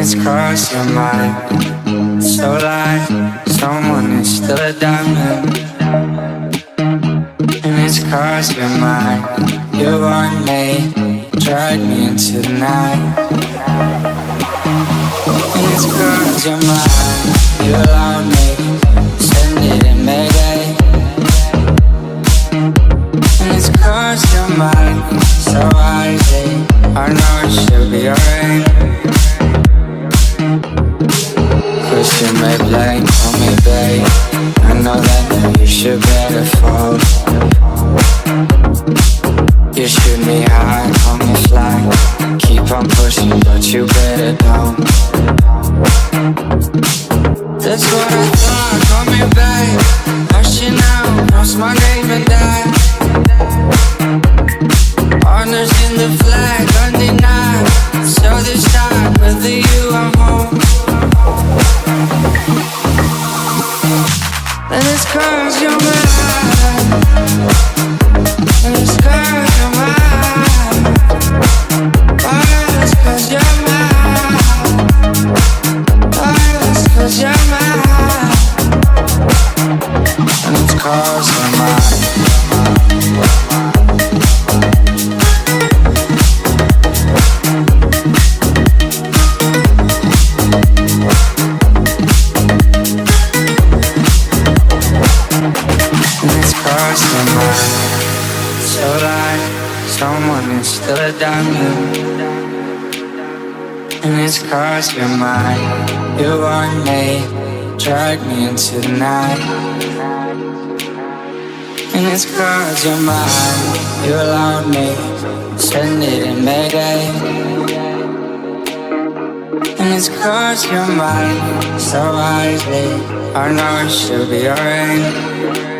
it's crossed your mind. So like someone is still a diamond. And it's crossed your mind. You want me, drag me into the night. And it's crossed your mind. You allow me, send it in Mayday. And it's crossed your mind. So wisely, I know it should be alright. Question may blame, call me babe. I know that you should better fall. You shoot me high, call me fly. Keep on pushing, but you better don't. That's what I thought, call me babe. Hush you now, cross my name and die. Honors in the flag, undenied. So this time, with you I'm home. And it's cause you're mine. And it's cause you're mine. Oh, it's cause you're mine. Oh, it's cause you're mine. And it's cause you're mine. So like someone is still a diamond. And it's crossed your mind. You want me, drag me into the night. And it's crossed your mind. You allowed me, send it in Mayday. And it's crossed your mind. So wisely, I know it should be alright.